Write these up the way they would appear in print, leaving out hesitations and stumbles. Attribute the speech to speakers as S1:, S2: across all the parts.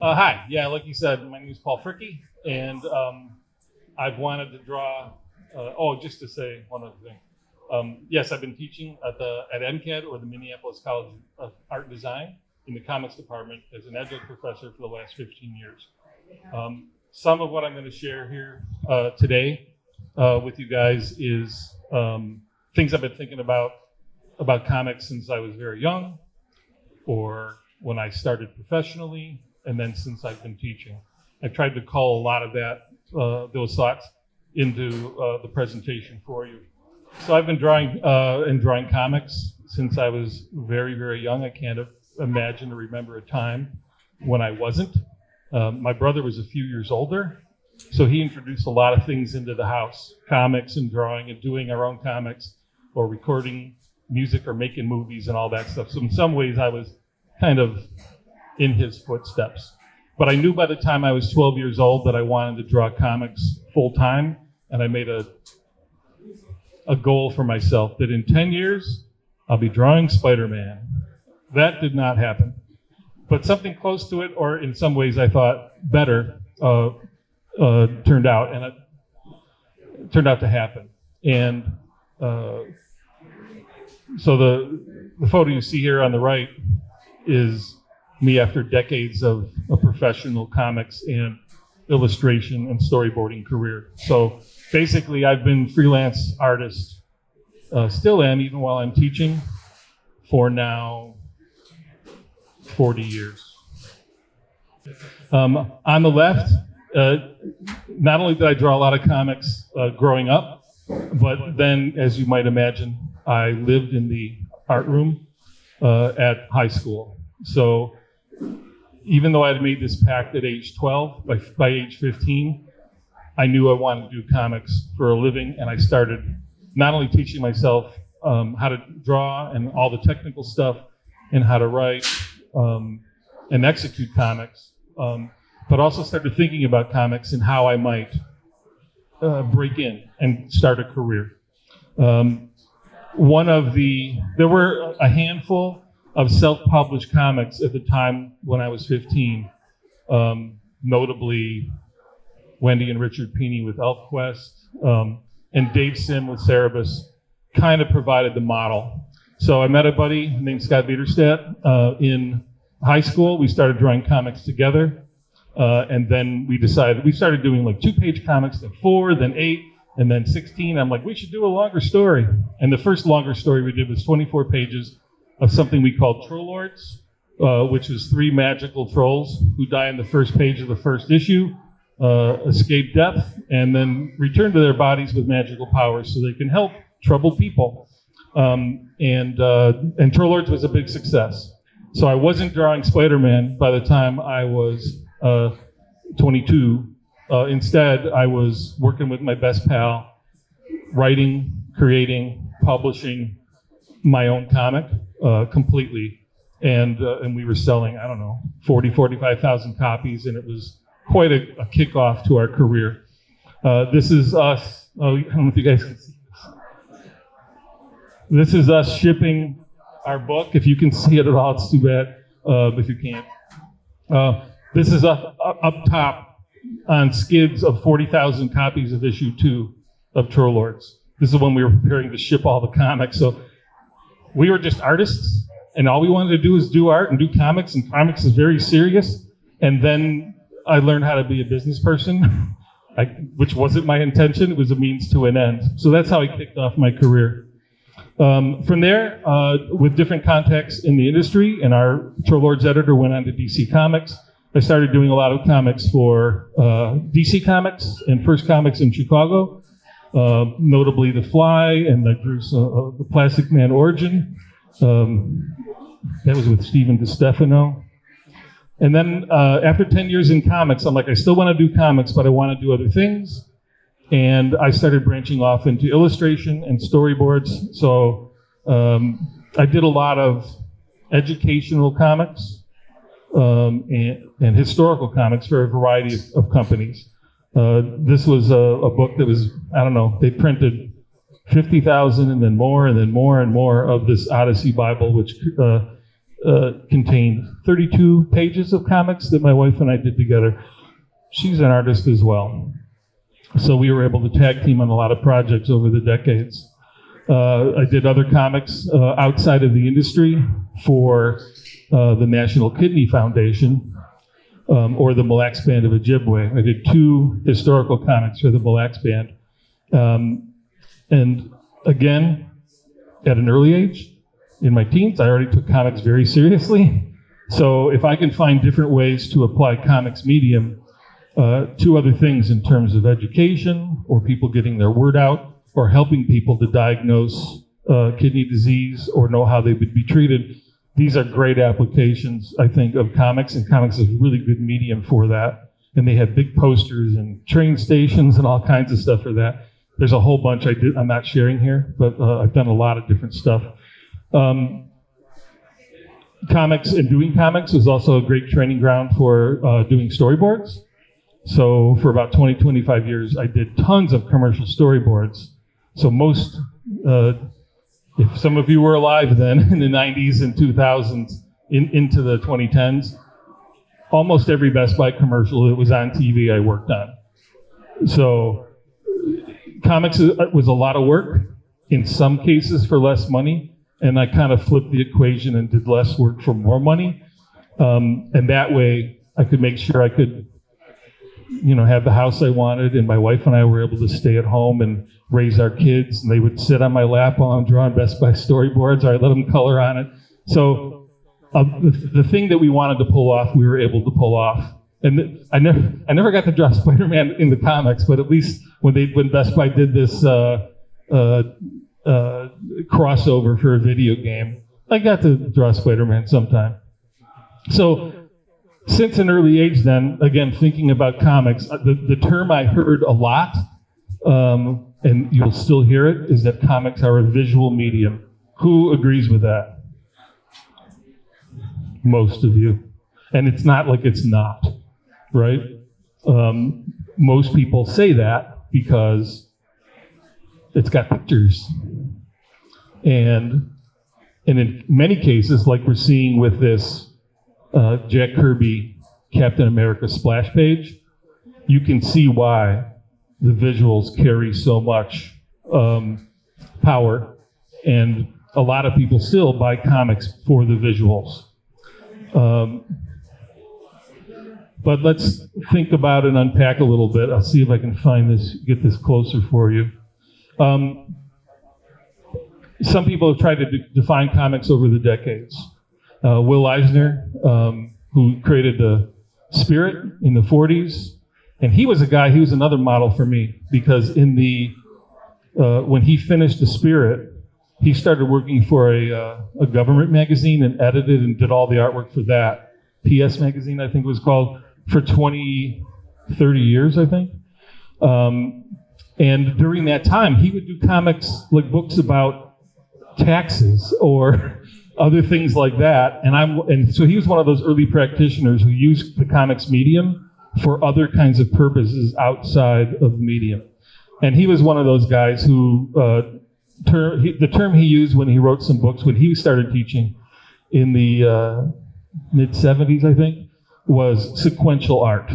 S1: Hi, yeah, like you said, my name is Paul Fricke, and I've wanted to draw. Just to say one other thing. Yes, I've been teaching at MCAD, or the Minneapolis College of Art and Design, in the comics department as an adjunct professor for the last 15 years. Some of what I'm going to share here today with you guys is things I've been thinking about comics since I was very young, or when I started professionally, and then since I've been teaching. I tried to cull a lot of those thoughts into the presentation for you. So I've been drawing comics since I was very, very young. I can't imagine or remember a time when I wasn't. My brother was a few years older, so he introduced a lot of things into the house, comics and drawing and doing our own comics, or recording music or making movies and all that stuff. So in some ways I was kind of in his footsteps. But I knew by the time I was 12 years old that I wanted to draw comics full time, and I made a goal for myself that in 10 years, I'll be drawing Spider-Man. That did not happen. But something close to it, or in some ways I thought better, turned out, and it turned out to happen. And so the photo you see here on the right is me after decades of a professional comics and illustration and storyboarding career. So basically, I've been freelance artist, still am, even while I'm teaching, for now 40 years. On the left, not only did I draw a lot of comics growing up, but then, as you might imagine, I lived in the art room at high school. So even though I had made this pact at age 12, by age 15, I knew I wanted to do comics for a living, and I started not only teaching myself how to draw and all the technical stuff and how to write and execute comics, but also started thinking about comics and how I might break in and start a career. There were a handful of self-published comics at the time when I was 15, notably Wendy and Richard Pini with ElfQuest, and Dave Sim with Cerebus kind of provided the model. So I met a buddy named Scott Viderstedt in high school. We started drawing comics together, and then we started doing like 2-page comics, then 4, then 8, and then 16. I'm like, we should do a longer story. And the first longer story we did was 24 pages of something we called Troll Lords, which is 3 magical trolls who die on the first page of the first issue, escape death, and then return to their bodies with magical powers so they can help troubled people. And Troll Lords was a big success. So I wasn't drawing Spider-Man by the time I was 22. Instead, I was working with my best pal, writing, creating, publishing my own comic completely. And we were selling, 45,000 copies, and it was quite a kickoff to our career. This is us. I don't know if you guys can see this. This is us shipping our book. If you can see it at all, it's too bad. If you can't. This is up top on skids of 40,000 copies of issue 2 of Troll Lords. This is when we were preparing to ship all the comics. So we were just artists, and all we wanted to do is do art and do comics, and comics is very serious. And then I learned how to be a business person, which wasn't my intention. It was a means to an end. So that's how I kicked off my career. From there, with different contacts in the industry, and our Troll Lords editor went on to DC Comics, I started doing a lot of comics for DC Comics and First Comics in Chicago, notably The Fly and the Plastic Man Origin. That was with Steven DeStefano. And then after 10 years in comics, I'm like, I still want to do comics, but I want to do other things. And I started branching off into illustration and storyboards. So I did a lot of educational comics and historical comics for a variety of companies. This was a book that was, they printed 50,000 and then more and then more and more of this Odyssey Bible, which contained 32 pages of comics that my wife and I did together. She's an artist as well. So we were able to tag team on a lot of projects over the decades. I did other comics outside of the industry for the National Kidney Foundation, or the Mille Lacs Band of Ojibwe. I did 2 historical comics for the Mille Lacs Band. And again, at an early age, in my teens, I already took comics very seriously. So if I can find different ways to apply comics medium to other things in terms of education, or people getting their word out, or helping people to diagnose kidney disease or know how they would be treated, these are great applications, I think, of comics, and comics is a really good medium for that. And they have big posters and train stations and all kinds of stuff for that. There's a whole bunch I'm not sharing here, but I've done a lot of different stuff. Comics and doing comics was also a great training ground for doing storyboards. So for about 20, 25 years, I did tons of commercial storyboards. So most, if some of you were alive then in the 90s and 2000s into the 2010s, almost every Best Buy commercial that was on TV I worked on. So comics was a lot of work, in some cases for less money, and I kind of flipped the equation and did less work for more money. And that way I could make sure I could, have the house I wanted, and my wife and I were able to stay at home and raise our kids, and they would sit on my lap while I'm drawing Best Buy storyboards, or I let them color on it. So the thing that we wanted to pull off, we were able to pull off. And I never got to draw Spider-Man in the comics, but at least when Best Buy did this crossover for a video game, I got to draw Spider-Man sometime. So since an early age then, again, thinking about comics, the term I heard a lot, and you'll still hear it, is that comics are a visual medium. Who agrees with that? Most of you. And it's not like it's not, right? Most people say that because it's got pictures. And in many cases, like we're seeing with this Jack Kirby Captain America splash page, you can see why the visuals carry so much power, and a lot of people still buy comics for the visuals. But let's think about and unpack a little bit. I'll see if I can get this closer for you. Some people have tried to define comics over the decades. Will Eisner, who created the Spirit in the 40s, and he was another model for me, because when he finished the Spirit, he started working for a government magazine and edited and did all the artwork for that. PS Magazine, I think it was called, for 30 years, I think. And during that time, he would do comics, like books about taxes or other things like that. And so he was one of those early practitioners who used the comics medium for other kinds of purposes outside of the medium. And he was one of those guys who, the term he used when he wrote some books, when he started teaching in the mid-70s, I think, was sequential art.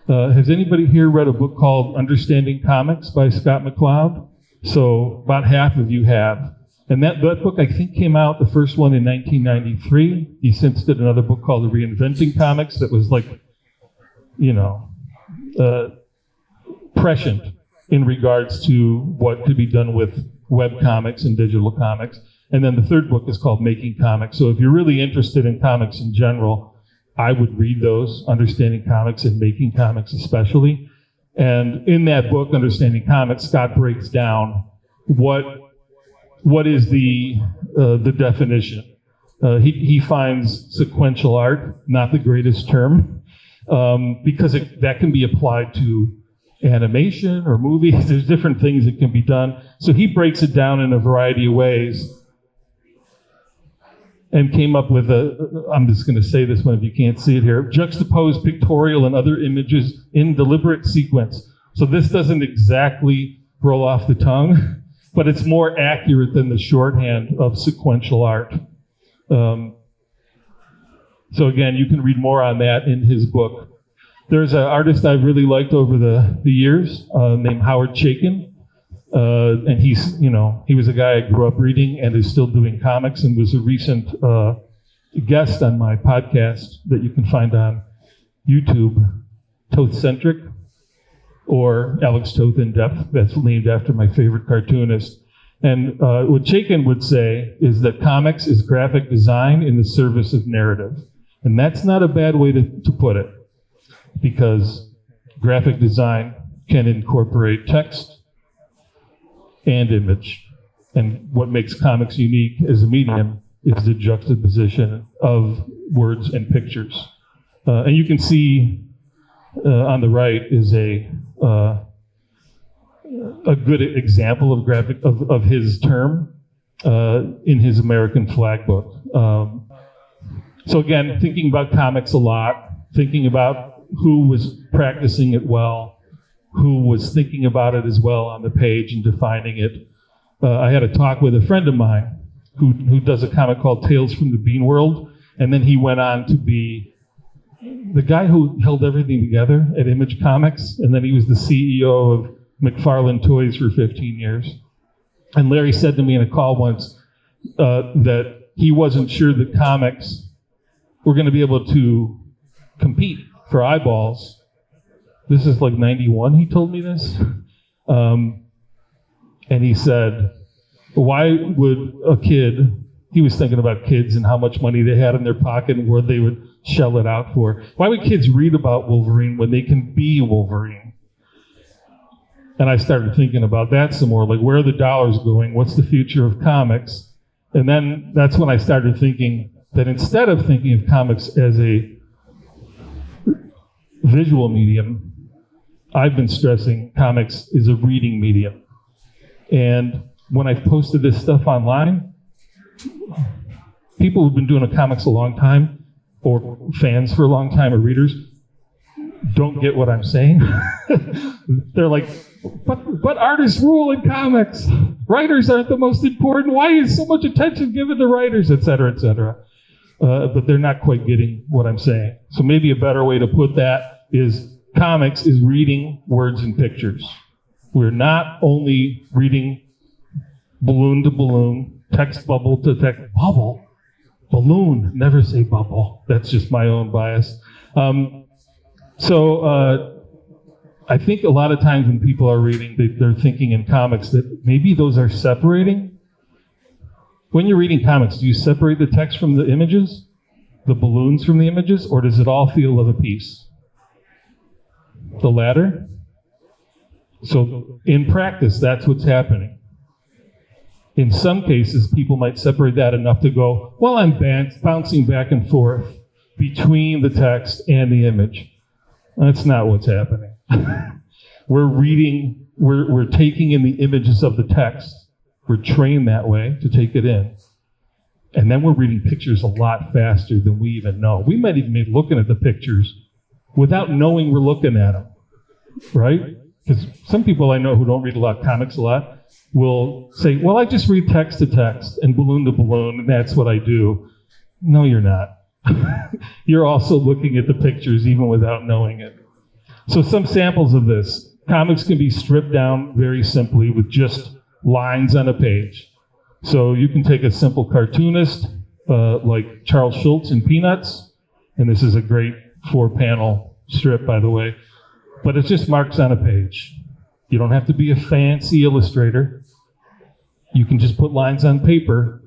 S1: Has anybody here read a book called Understanding Comics by Scott McCloud? So about half of you have. And that book, I think, came out, the first one, in 1993. He since did another book called Reinventing Comics that was like, prescient in regards to what could be done with web comics and digital comics. And then the third book is called Making Comics. So if you're really interested in comics in general, I would read those, Understanding Comics and Making Comics especially. And in that book, Understanding Comics, Scott breaks down what is the definition. He finds sequential art not the greatest term, because that can be applied to animation or movies. There's different things that can be done. So he breaks it down in a variety of ways and came up with I'm just going to say this one if you can't see it here, juxtapose pictorial and other images in deliberate sequence. So this doesn't exactly roll off the tongue, but it's more accurate than the shorthand of sequential art. So again, you can read more on that in his book. There's an artist I've really liked over the years named Howard Chaykin. And he was a guy I grew up reading and is still doing comics and was a recent guest on my podcast that you can find on YouTube, Toth-Centric, or Alex Toth in Depth. That's named after my favorite cartoonist. And what Chaykin would say is that comics is graphic design in the service of narrative. And that's not a bad way to put it, because graphic design can incorporate text and image. And what makes comics unique as a medium is the juxtaposition of words and pictures. And you can see on the right is a good example of his term in his American Flag book. So again, thinking about comics a lot, thinking about who was practicing it well, who was thinking about it as well on the page and defining it. I had a talk with a friend of mine who does a comic called Tales from the Bean World, and then he went on to be the guy who held everything together at Image Comics, and then he was the CEO of McFarlane Toys for 15 years. And Larry said to me in a call once that he wasn't sure that comics were going to be able to compete for eyeballs. This is like 91, he told me this. And he said, why would a kid, he was thinking about kids and how much money they had in their pocket and where they would shell it out for. Why would kids read about Wolverine when they can be Wolverine? And I started thinking about that some more, like where are the dollars going? What's the future of comics? And then that's when I started thinking that instead of thinking of comics as a visual medium, I've been stressing comics is a reading medium. And when I posted this stuff online, people who've been doing comics a long time, or fans for a long time, or readers, don't get what I'm saying. They're like, but artists rule in comics. Writers aren't the most important. Why is so much attention given to writers, et cetera, et cetera? But they're not quite getting what I'm saying. So maybe a better way to put that is comics is reading words and pictures. We're not only reading balloon to balloon, text bubble to text bubble, balloon, never say bubble. That's just my own bias. I think a lot of times when people are reading, they're thinking in comics that maybe those are separating. When you're reading comics, do you separate the text from the images, the balloons from the images, or does it all feel of a piece? The latter? So in practice, that's what's happening. In some cases, people might separate that enough to go, well, I'm bouncing back and forth between the text and the image. That's not what's happening. We're reading, we're taking in the images of the text. We're trained that way to take it in. And then we're reading pictures a lot faster than we even know. We might even be looking at the pictures without knowing we're looking at them, right? Because some people I know who don't read comics a lot, will say, well, I just read text to text and balloon to balloon, and that's what I do. No, you're not. You're also looking at the pictures even without knowing it. So some samples of this. Comics can be stripped down very simply with just lines on a page. So you can take a simple cartoonist like Charles Schulz in Peanuts, and this is a great 4-panel strip, by the way, but it's just marks on a page. You don't have to be a fancy illustrator. You can just put lines on paper,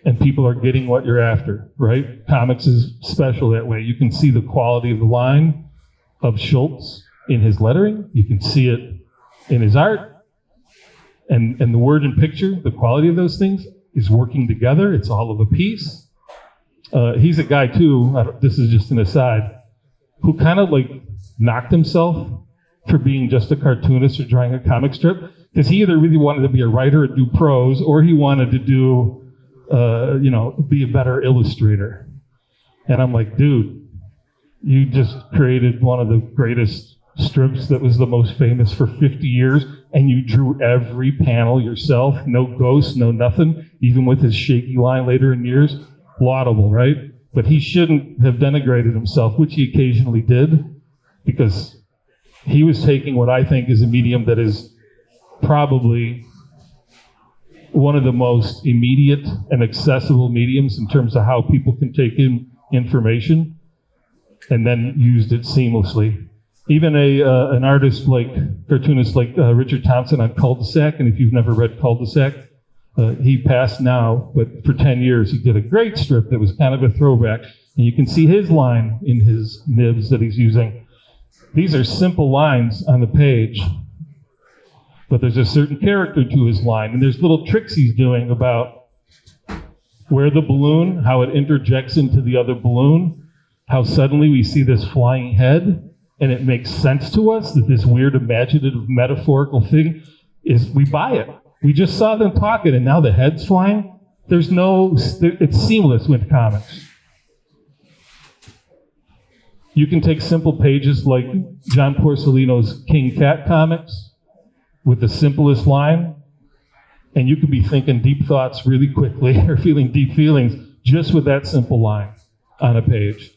S1: and people are getting what you're after, right? Comics is special that way. You can see the quality of the line of Schulz in his lettering. You can see it in his art. And the word and picture, the quality of those things is working together. It's all of a piece. He's a guy, too, this is just an aside, who kind of like knocked himself for being just a cartoonist or drawing a comic strip, because he either really wanted to be a writer or do prose, or he wanted to do, be a better illustrator. And I'm like, dude, you just created one of the greatest strips that was the most famous for 50 years, and you drew every panel yourself, no ghosts, no nothing, even with his shaky line later in years. Laudable, right? But he shouldn't have denigrated himself, which he occasionally did, because he was taking what I think is a medium that is probably one of the most immediate and accessible mediums in terms of how people can take in information, and then used it seamlessly. Even an artist cartoonist like Richard Thompson on Cul-de-sac, and if you've never read Cul-de-sac, he passed now, but for 10 years he did a great strip that was kind of a throwback, and you can see his line in his nibs that he's using. These are simple lines on the page, but there's a certain character to his line, and there's little tricks he's doing about where the balloon, how it interjects into the other balloon, how suddenly we see this flying head, and it makes sense to us that this weird imaginative metaphorical thing is, we buy it. We just saw them talking, and now the head's flying. It's seamless with comics. You can take simple pages like John Porcellino's King Cat comics with the simplest line, and you could be thinking deep thoughts really quickly or feeling deep feelings just with that simple line on a page.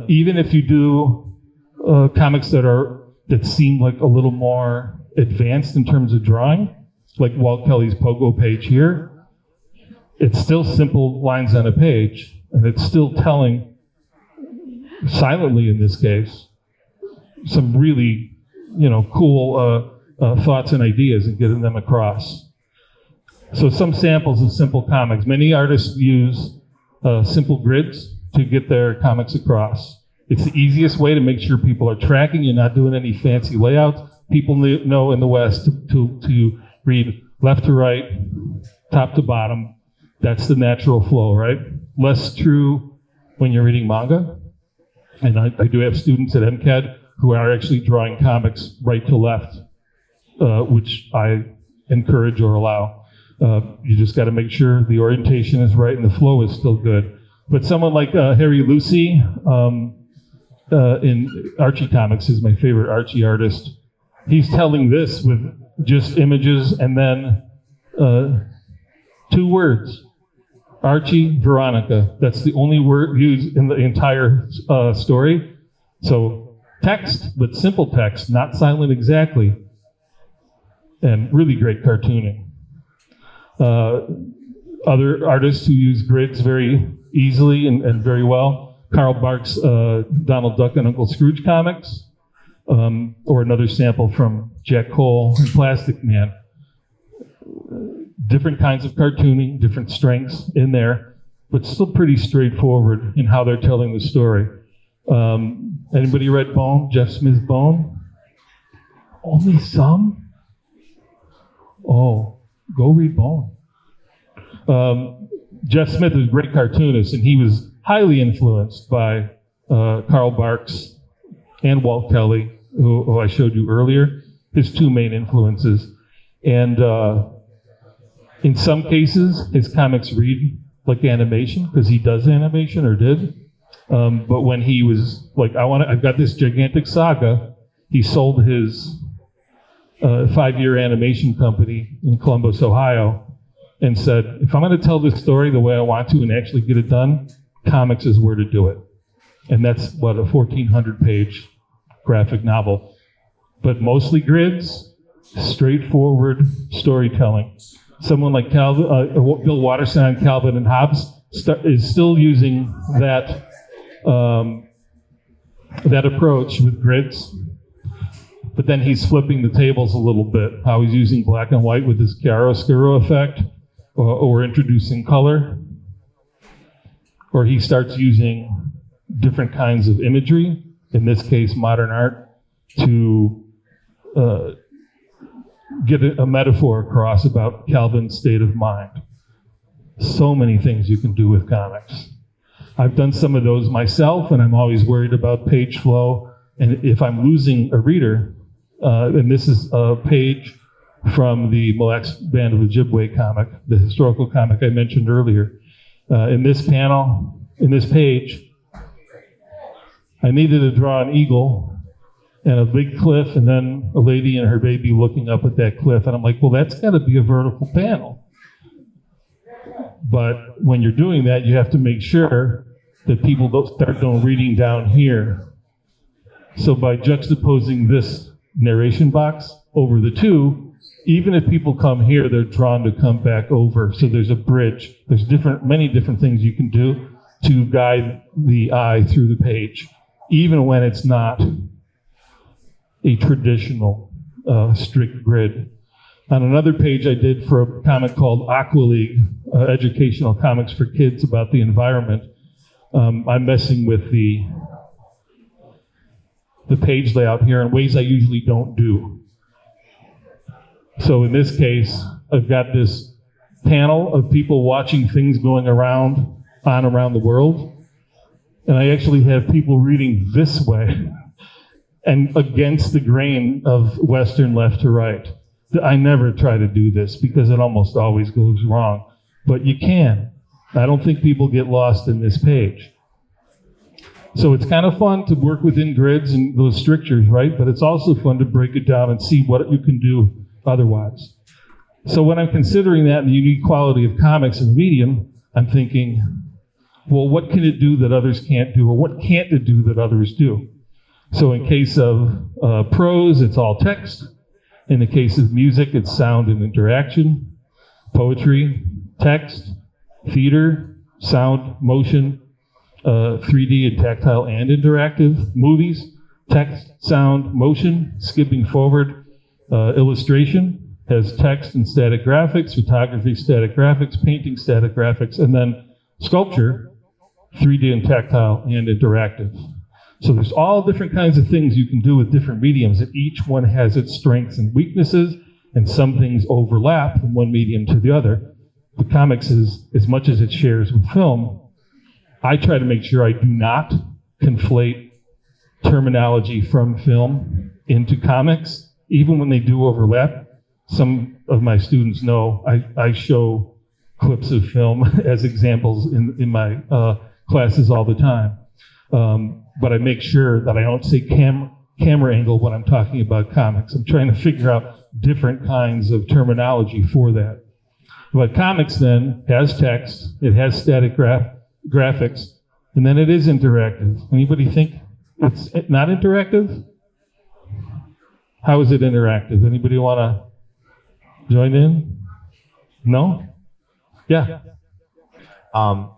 S1: Even if you do comics that seem like a little more advanced in terms of drawing, like Walt Kelly's Pogo page here, it's still simple lines on a page, and it's still telling, silently in this case, some really, cool thoughts and ideas and getting them across. So some samples of simple comics. Many artists use simple grids to get their comics across. It's the easiest way to make sure people are tracking. You're not doing any fancy layouts. People know in the West to read left to right, top to bottom. That's the natural flow, right? Less true when you're reading manga. And I do have students at MCAD who are actually drawing comics right to left, which I encourage or allow. You just got to make sure the orientation is right and the flow is still good. But someone like Harry Lucy in Archie Comics is my favorite Archie artist. He's telling this with just images and then 2 words. Archie, Veronica. That's the only word used in the entire story. So text, but simple text, not silent exactly. And really great cartooning. Other artists who use grids very easily and very well. Carl Barks' Donald Duck and Uncle Scrooge comics, or another sample from Jack Cole and Plastic Man. Different kinds of cartooning, different strengths in there, but still pretty straightforward in how they're telling the story. Anybody read Bone, Jeff Smith's Bone? Only some? Oh, go read Bone. Jeff Smith is a great cartoonist, and he was highly influenced by Carl Barks and Walt Kelly, who I showed you earlier, his 2 main influences. And in some cases, his comics read like animation, because he does animation, or did. But when he was like, I've got this gigantic saga, he sold his 5-year animation company in Columbus, Ohio, and said, if I'm going to tell this story the way I want to and actually get it done, comics is where to do it. And that's, a 1,400-page graphic novel. But mostly grids, straightforward storytelling. Someone like Bill Watterson on Calvin and Hobbes is still using that approach with grids. But then he's flipping the tables a little bit, how he's using black and white with his chiaroscuro effect, or introducing color. Or he starts using different kinds of imagery, in this case modern art, to get a metaphor across about Calvin's state of mind. So many things you can do with comics. I've done some of those myself, and I'm always worried about page flow. And if I'm losing a reader, and this is a page from the Mille Lacs Band of Ojibwe comic, the historical comic I mentioned earlier. In this page, I needed to draw an eagle and a big cliff, and then a lady and her baby looking up at that cliff. And I'm like, well, that's got to be a vertical panel. But when you're doing that, you have to make sure that people don't start doing reading down here. So by juxtaposing this narration box over the two, even if people come here, they're drawn to come back over. So there's a bridge. There's many different things you can do to guide the eye through the page, even when it's not a traditional strict grid. On another page I did for a comic called Aqua League, educational comics for kids about the environment. I'm messing with the page layout here in ways I usually don't do. So in this case, I've got this panel of people watching things going around the world. And I actually have people reading this way and against the grain of Western left to right. I never try to do this because it almost always goes wrong, but you can. I don't think people get lost in this page. So it's kind of fun to work within grids and those strictures, right? But it's also fun to break it down and see what you can do otherwise. So when I'm considering that and the unique quality of comics and medium, I'm thinking, well, what can it do that others can't do? Or what can't it do that others do? So in case of prose, it's all text. In the case of music, it's sound and interaction. Poetry, text. Theater, sound, motion. 3D and tactile and interactive. Movies, text, sound, motion, skipping forward. Illustration has text and static graphics. Photography, static graphics. Painting, static graphics. And then sculpture, 3D and tactile and interactive. So there's all different kinds of things you can do with different mediums, and each one has its strengths and weaknesses, and some things overlap from one medium to the other. The comics is, as much as it shares with film, I try to make sure I do not conflate terminology from film into comics, even when they do overlap. Some of my students know I show clips of film as examples in my classes all the time. But I make sure that I don't say camera angle when I'm talking about comics. I'm trying to figure out different kinds of terminology for that. But comics then has text, it has static graphics, and then it is interactive. Anybody think it's not interactive? How is it interactive? Anybody want to join in? No? Yeah.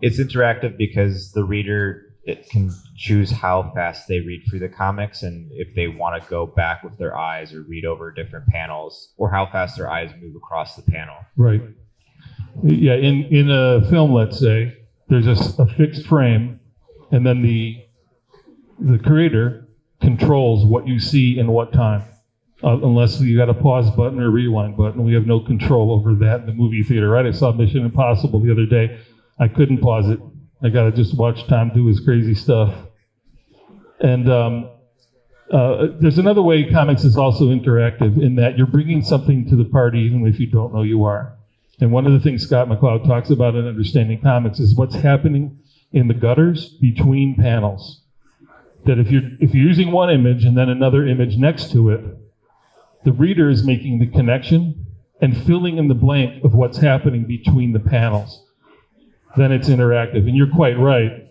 S2: It's interactive because the reader can choose how fast they read through the comics, and if they want to go back with their eyes or read over different panels, or how fast their eyes move across the panel.
S1: Right. Yeah, in a film, let's say, there's a fixed frame, and then the creator controls what you see in what time. Unless you got a pause button or rewind button, we have no control over that in the movie theater, right? I saw Mission Impossible the other day. I couldn't pause it. I got to just watch Tom do his crazy stuff. And there's another way comics is also interactive in that you're bringing something to the party even if you don't know you are. And one of the things Scott McCloud talks about in Understanding Comics is what's happening in the gutters between panels. That if you're using one image and then another image next to it, the reader is making the connection and filling in the blank of what's happening between the panels. Then it's interactive. And you're quite right.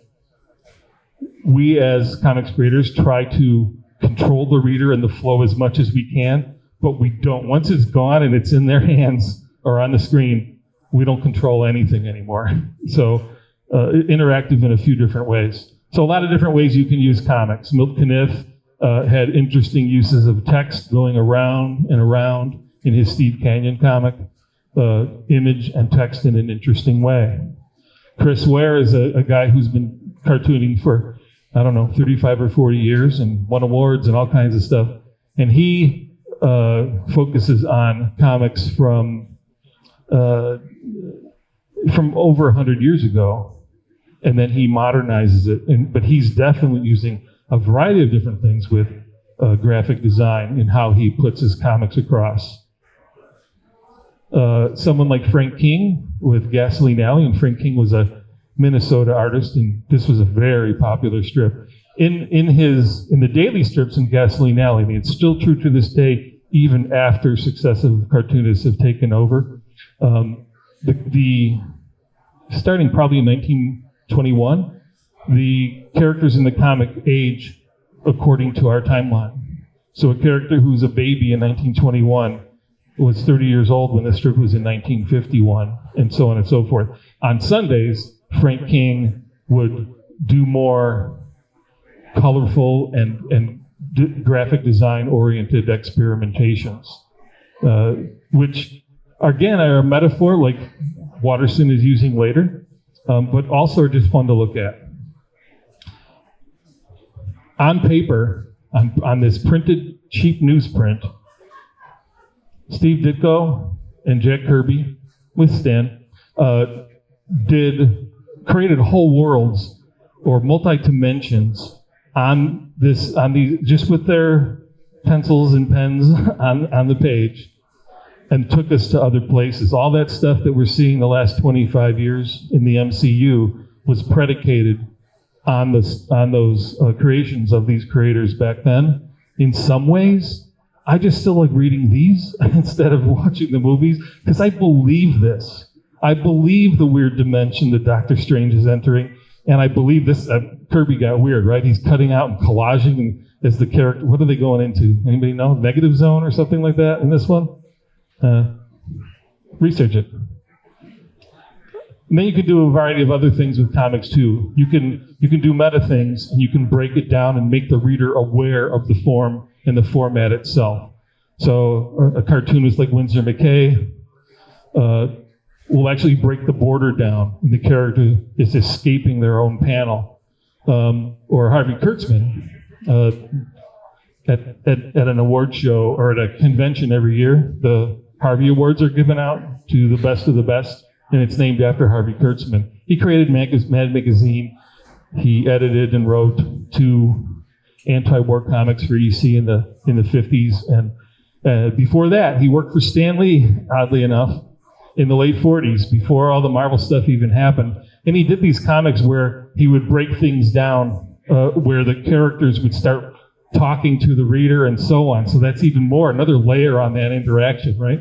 S1: We as comics creators try to control the reader and the flow as much as we can, but we don't. Once it's gone and it's in their hands or on the screen, we don't control anything anymore. So interactive in a few different ways. So a lot of different ways you can use comics. Milt Caniff had interesting uses of text going around and around in his Steve Canyon comic, image and text in an interesting way. Chris Ware is a guy who's been cartooning for, 35 or 40 years and won awards and all kinds of stuff. And he focuses on comics from over 100 years ago, and then he modernizes it. But he's definitely using a variety of different things with graphic design in how he puts his comics across. Someone like Frank King with Gasoline Alley, and Frank King was a Minnesota artist, and this was a very popular strip. In the daily strips in Gasoline Alley, I mean, it's still true to this day, even after successive cartoonists have taken over. Starting probably in 1921, the characters in the comic age according to our timeline. So a character who's a baby in 1921 was 30 years old when the strip was in 1951, and so on and so forth. On Sundays, Frank King would do more colorful and graphic design oriented experimentations, which again are a metaphor like Watterson is using later, but also are just fun to look at. On paper, on this printed cheap newsprint, Steve Ditko and Jack Kirby with Stan created whole worlds or multi-dimensions on these, just with their pencils and pens on the page, and took us to other places. All that stuff that we're seeing the last 25 years in the MCU was predicated on those creations of these creators back then. In some ways, I just still like reading these instead of watching the movies, because I believe this. I believe the weird dimension that Doctor Strange is entering, and I believe this. Kirby got weird, right? He's cutting out and collaging as the character. What are they going into? Anybody know? Negative zone or something like that in this one? Research it. And then you can do a variety of other things with comics too. You can do meta things, and you can break it down and make the reader aware of the form and the format itself. So a cartoonist like Winsor McKay will actually break the border down, and the character is escaping their own panel. Or Harvey Kurtzman at an award show or at a convention every year, the Harvey Awards are given out to the best of the best, and it's named after Harvey Kurtzman. He created Mad Magazine. He edited and wrote 2 anti-war comics for EC in the 50s, and before that, he worked for Stan Lee, oddly enough, in the late 40s, before all the Marvel stuff even happened. And he did these comics where he would break things down, where the characters would start talking to the reader and so on. So that's even more, another layer on that interaction, right?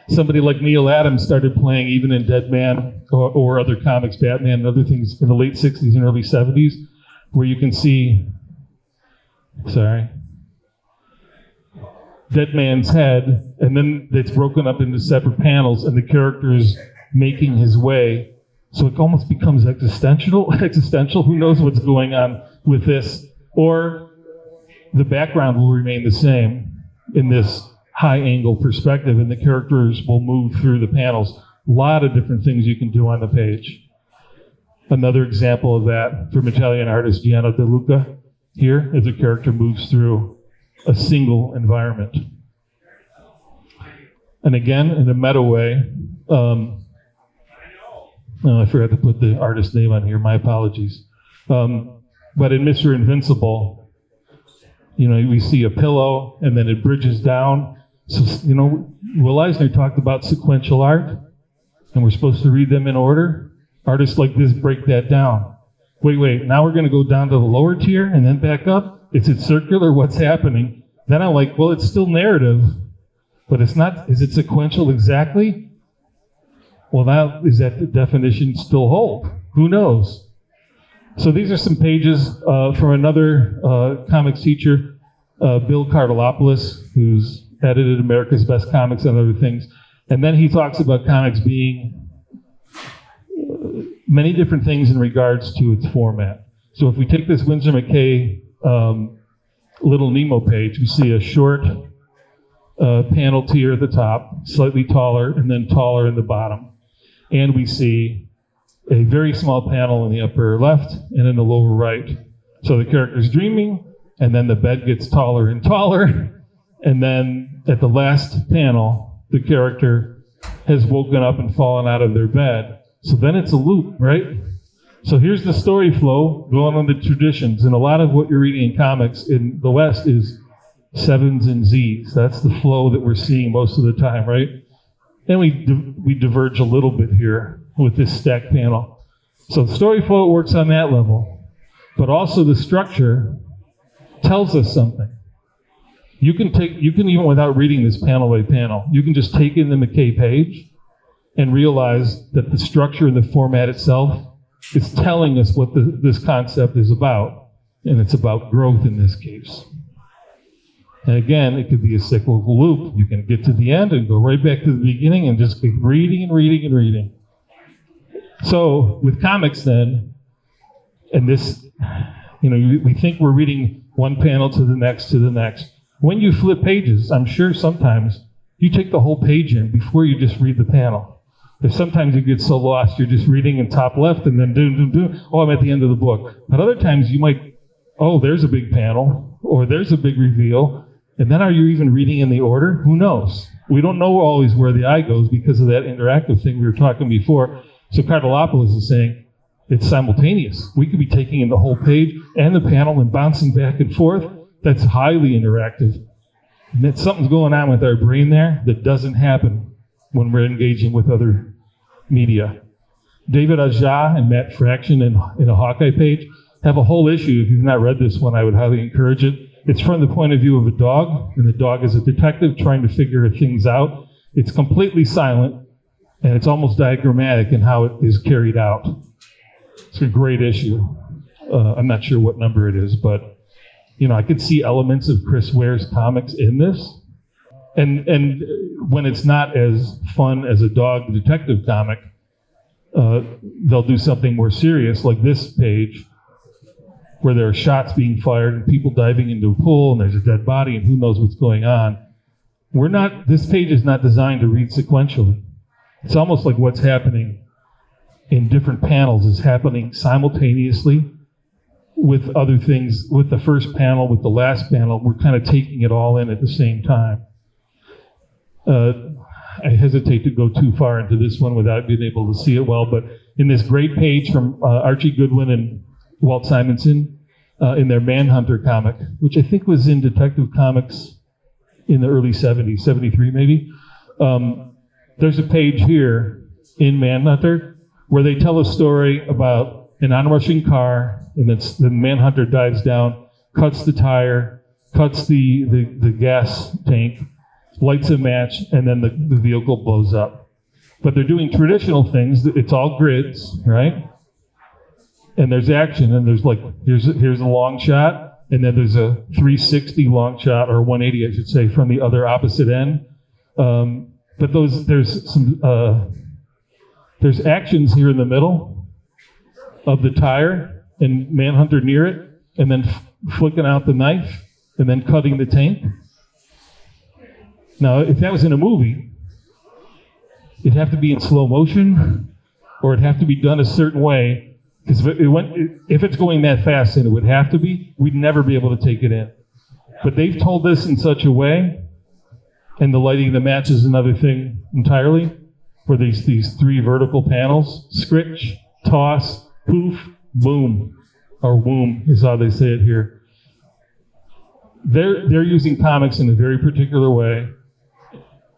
S1: Somebody like Neil Adams started playing even in Dead Man or other comics, Batman and other things in the late 60s and early 70s, where you can see, Dead Man's head, and then it's broken up into separate panels, and the character is making his way. So it almost becomes existential. Who knows what's going on with this? Or the background will remain the same in this high-angle perspective, and the characters will move through the panels. A lot of different things you can do on the page. Another example of that from Italian artist Gianno De Luca here, as a character moves through a single environment. And again, in a meta way, I forgot to put the artist's name on here, my apologies. But in Mr. Invincible, we see a pillow and then it bridges down. So, Will Eisner talked about sequential art, and we're supposed to read them in order. Artists like this break that down. Wait, now we're going to go down to the lower tier and then back up? Is it circular? What's happening? Then I'm like, well, it's still narrative, but it's not. Is it sequential exactly? Well, does that definition still hold? Who knows? So these are some pages from another comics teacher, Bill Cardelopoulos, who's edited America's Best Comics and other things. And then he talks about comics being many different things in regards to its format. So if we take this Winsor McKay Little Nemo page, we see a short panel tier at the top, slightly taller, and then taller in the bottom. And we see a very small panel in the upper left and in the lower right. So the character's dreaming, and then the bed gets taller and taller, and then at the last panel, the character has woken up and fallen out of their bed. So then it's a loop, right? So here's the story flow going on the traditions, and a lot of what you're reading in comics in the West is 7s and Zs. That's the flow that we're seeing most of the time, right? And we diverge a little bit here with this stack panel. So the story flow works on that level, but also the structure tells us something. You can even without reading this panel by panel, you can just take in the McKay page and realize that the structure and the format itself It's telling us what this concept is about, and it's about growth in this case. And again, it could be a cyclical loop. You can get to the end and go right back to the beginning and just keep reading and reading and reading. So with comics then, and this, we think we're reading one panel to the next to the next. When you flip pages, I'm sure sometimes you take the whole page in before you just read the panel. There's sometimes you get so lost, you're just reading in top left and then I'm at the end of the book. But other times you might, there's a big panel, or there's a big reveal, and then are you even reading in the order? Who knows? We don't know always where the eye goes because of that interactive thing we were talking before. So Cardellopoulos is saying it's simultaneous. We could be taking in the whole page and the panel and bouncing back and forth. That's highly interactive. And that something's going on with our brain there that doesn't happen when we're engaging with other media. David Aja and Matt Fraction in a Hawkeye page have a whole issue. If you've not read this one, I would highly encourage it. It's from the point of view of a dog, and the dog is a detective trying to figure things out. It's completely silent, and it's almost diagrammatic in how it is carried out. It's a great issue. I'm not sure what number it is, but I could see elements of Chris Ware's comics in this. And when it's not as fun as a dog detective comic, they'll do something more serious, like this page, where there are shots being fired and people diving into a pool and there's a dead body and who knows what's going on. This page is not designed to read sequentially. It's almost like what's happening in different panels is happening simultaneously with other things, with the first panel, with the last panel. We're kind of taking it all in at the same time. I hesitate to go too far into this one without being able to see it well, but in this great page from Archie Goodwin and Walt Simonson in their Manhunter comic, which I think was in Detective Comics in the early 70s, 73 maybe. There's a page here in Manhunter where they tell a story about an onrushing car, and then the Manhunter dives down, cuts the tire, cuts the gas tank, lights a match, and then the vehicle blows up. But they're doing traditional things. It's all grids, right? And there's action, and there's here's a long shot, and then there's a 360 long shot, or 180, I should say, from the other opposite end. But there's actions here in the middle of the tire and Manhunter near it, and then flicking out the knife, and then cutting the tank. Now, if that was in a movie, it'd have to be in slow motion, or it'd have to be done a certain way. Because if it's going that fast, and it would have to be, we'd never be able to take it in. But they've told this in such a way, and the lighting of the match is another thing entirely, where these three vertical panels, scritch, toss, poof, boom, or womb is how they say it here. They're using comics in a very particular way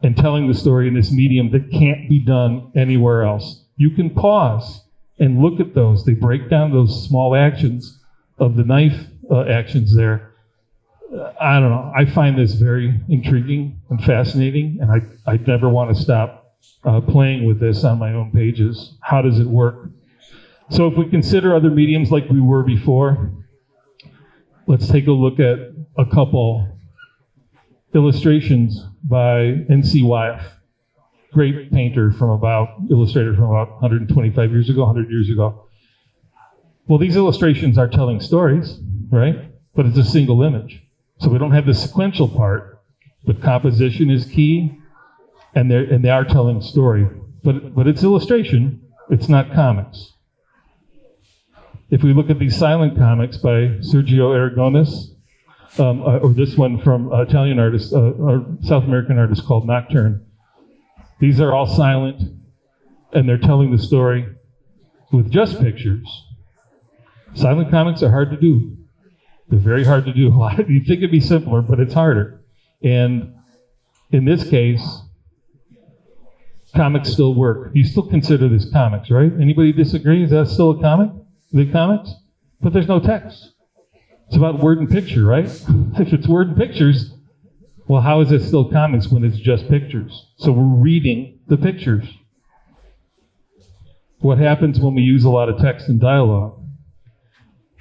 S1: and telling the story in this medium that can't be done anywhere else. You can pause and look at those. They break down those small actions of the knife actions there. I don't know. I find this very intriguing and fascinating, and I'd never want to stop playing with this on my own pages. How does it work? So if we consider other mediums like we were before, let's take a look at a couple illustrations by N.C. Wyeth. Great painter illustrator from about 125 years ago, 100 years ago. Well, these illustrations are telling stories, right? But it's a single image. So we don't have the sequential part, but composition is key, and they are telling story. But it's illustration, it's not comics. If we look at these silent comics by Sergio Aragones, or this one from Italian artist, or South American artist called Nocturne, these are all silent, and they're telling the story with just pictures. Silent comics are hard to do. They're very hard to do. You'd think it'd be simpler, but it's harder. And in this case, comics still work. You still consider this comics, right? Anybody disagree? Is that still a comic? The comics? But there's no text. It's about word and picture, right? If it's word and pictures, well, how is it still comics when it's just pictures? So we're reading the pictures. What happens when we use a lot of text and dialogue?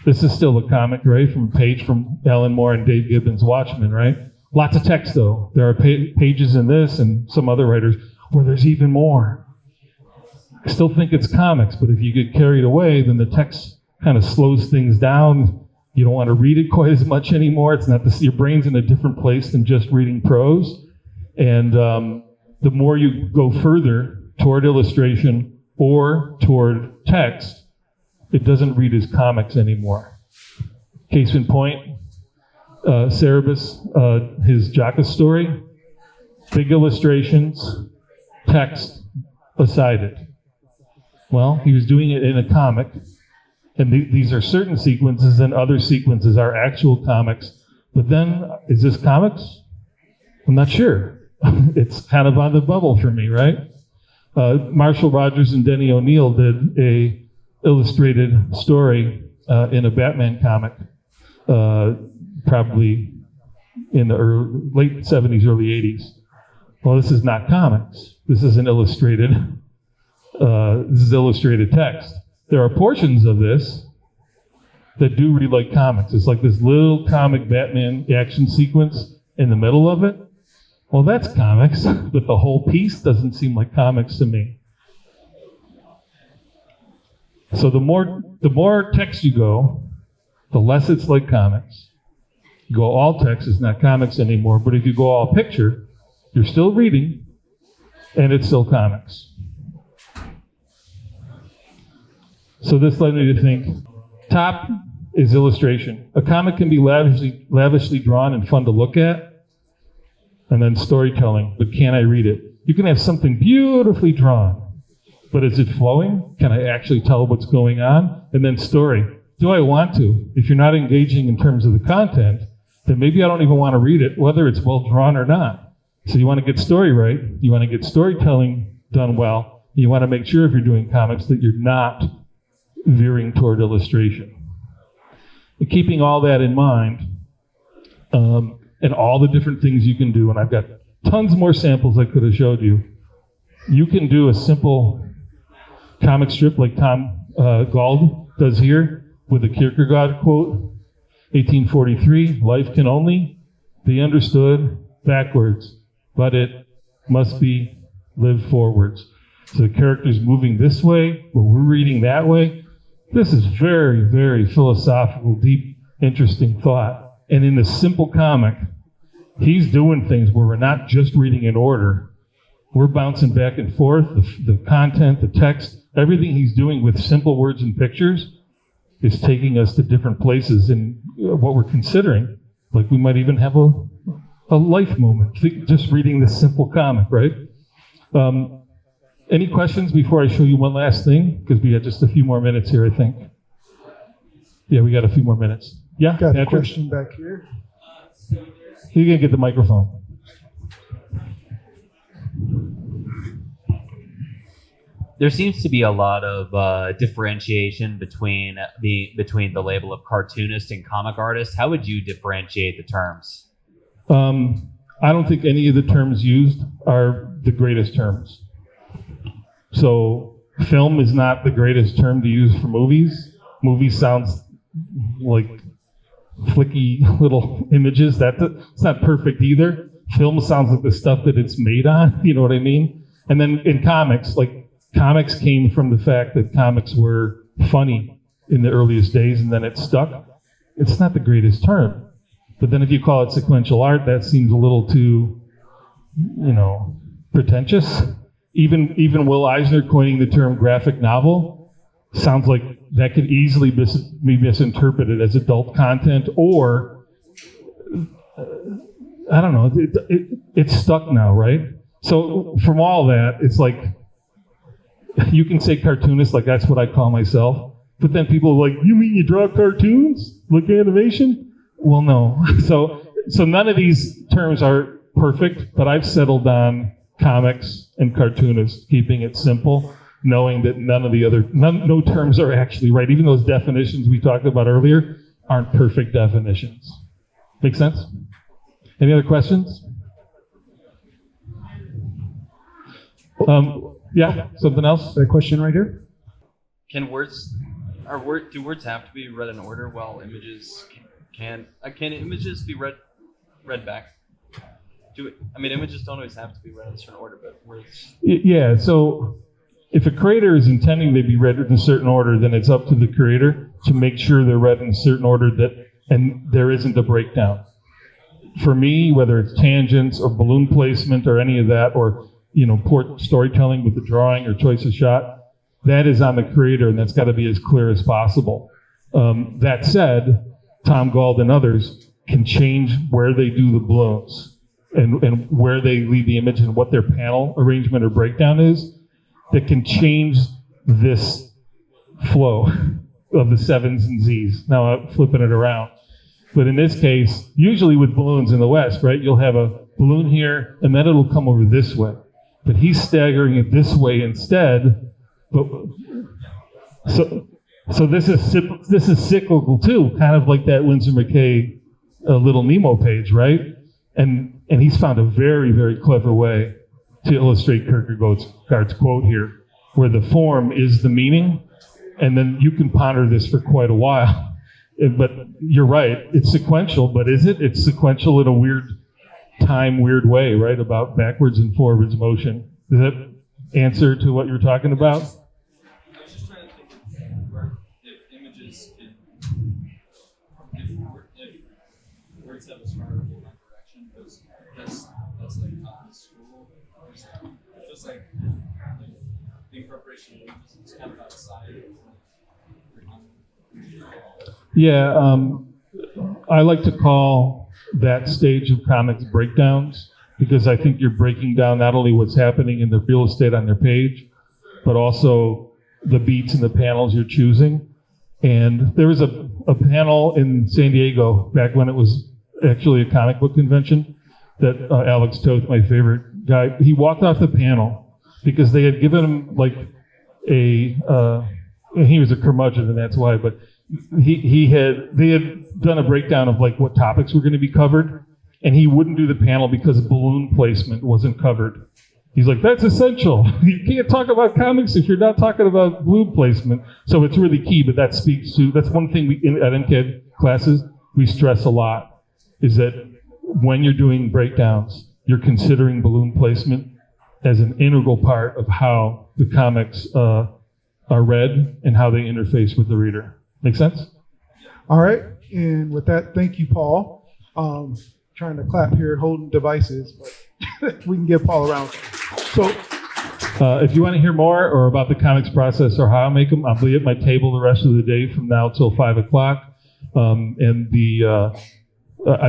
S1: This is still a comic, right? From a page from Alan Moore and Dave Gibbons' Watchmen, right? Lots of text, though. There are pages in this and some other writers where there's even more. I still think it's comics, but if you get carried away, then the text kind of slows things down. You don't want to read it quite as much anymore. It's not your brain's in a different place than just reading prose. And the more you go further toward illustration or toward text, it doesn't read as comics anymore. Case in point, Cerebus, his Jockus story, big illustrations, text beside it. Well, he was doing it in a comic, and these are certain sequences, and other sequences are actual comics. But then, is this comics? I'm not sure. It's kind of on the bubble for me, right? Marshall Rogers and Denny O'Neil did a illustrated story in a Batman comic, probably in the late 70s, early 80s. Well, this is not comics. This is an illustrated. This is illustrated text. There are portions of this that do read like comics. It's like this little comic Batman action sequence in the middle of it. Well, that's comics, but the whole piece doesn't seem like comics to me. So the more text you go, the less it's like comics. You go all text, it's not comics anymore. But if you go all picture, you're still reading, and it's still comics. So this led me to think, top is illustration. A comic can be lavishly drawn and fun to look at, and then storytelling, but can I read it? You can have something beautifully drawn, but is it flowing? Can I actually tell what's going on? And then story. Do I want to? If you're not engaging in terms of the content, then maybe I don't even want to read it, whether it's well drawn or not. So you want to get story right. You want to get storytelling done well. You want to make sure if you're doing comics that you're not veering toward illustration. And keeping all that in mind, and all the different things you can do, and I've got tons more samples I could have showed you. You can do a simple comic strip like Tom Gauld does here with a Kierkegaard quote, 1843, life can only be understood backwards, but it must be lived forwards. So the character's moving this way, but we're reading that way. This is very, very philosophical, deep, interesting thought. And in this simple comic, he's doing things where we're not just reading in order. We're bouncing back and forth. The content, the text, everything he's doing with simple words and pictures is taking us to different places in what we're considering. Like we might even have a life moment, just reading this simple comic, right? Any questions before I show you one last thing? Because we got just a few more minutes here, I think. Yeah, we got a few more minutes. Yeah,
S3: Got
S1: Patrick?
S3: a question back here.
S1: You can get the microphone.
S4: There seems to be a lot of differentiation between the label of cartoonist and comic artist. How would you differentiate the terms?
S1: I don't think any of the terms used are the greatest terms. So film is not the greatest term to use for movies. Movies sounds like flicky little images. It's not perfect either. Film sounds like the stuff that it's made on, you know what I mean? And then in comics, like comics came from the fact that comics were funny in the earliest days and then it stuck. It's not the greatest term. But then if you call it sequential art, that seems a little too, pretentious. Even Will Eisner coining the term graphic novel sounds like that could easily be misinterpreted as adult content, or I don't know. It's stuck now, right? So from all that, it's like you can say cartoonist, like that's what I call myself. But then people are like, you mean you draw cartoons, like animation? Well, no. So none of these terms are perfect, but I've settled on comics and cartoonists, keeping it simple, knowing that no terms are actually right. Even those definitions we talked about earlier aren't perfect definitions. Make sense? Any other questions? Yeah, something else?
S3: A question right here. do words have to be read in order while images can images be read back? Images don't always have to be read in a certain order, but words.
S1: Yeah, so if a creator is intending they be read in a certain order, then it's up to the creator to make sure they're read in a certain order and there isn't a breakdown. For me, whether it's tangents or balloon placement or any of that, or poor storytelling with the drawing or choice of shot, that is on the creator, and that's got to be as clear as possible. That said, Tom Gauld and others can change where they do the balloons and where they leave the image and what their panel arrangement or breakdown is, that can change this flow of the sevens and Z's. Now I'm flipping it around. But in this case, usually with balloons in the West, right, you'll have a balloon here, and then it'll come over this way. But he's staggering it this way instead. But so this is cyclical too, kind of like that Winsor McKay Little Nemo page, right? And he's found a very, very clever way to illustrate Kierkegaard's quote here, where the form is the meaning, and then you can ponder this for quite a while. But you're right, it's sequential, but is it? It's sequential in a weird way, right? About backwards and forwards motion. Does that answer to what you're talking about?
S3: I was just trying to think if images if words have a stronger direction, because that's like taught in school. It feels like the incorporation of images is kind of outside of.
S1: Yeah, I like to call that stage of comics breakdowns, because I think you're breaking down not only what's happening in the real estate on their page, but also the beats and the panels you're choosing. And there was a panel in San Diego back when it was actually a comic book convention that Alex Toth, my favorite guy, he walked off the panel because they had given him like he was a curmudgeon and that's why, but they had done a breakdown of like what topics were going to be covered, and he wouldn't do the panel because balloon placement wasn't covered. He's like, that's essential. You can't talk about comics if you're not talking about balloon placement. So it's really key, but that's one thing at MCAD classes, we stress a lot, is that when you're doing breakdowns, you're considering balloon placement as an integral part of how the comics are read and how they interface with the reader. Make sense?
S5: All right, and with that, thank you, Paul. Trying to clap here, holding devices, but we can give Paul a round. So,
S1: if you want to hear more or about the comics process or how I make them, I'll be at my table the rest of the day from now till 5 o'clock. I've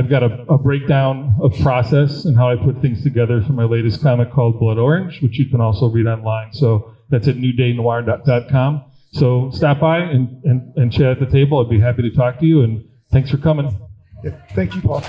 S1: got a breakdown of process and how I put things together for my latest comic called Blood Orange, which you can also read online. So that's at newdaynoir.com. So stop by and chat at the table. I'd be happy to talk to you, and thanks for coming.
S5: yeah, thank you, Paul.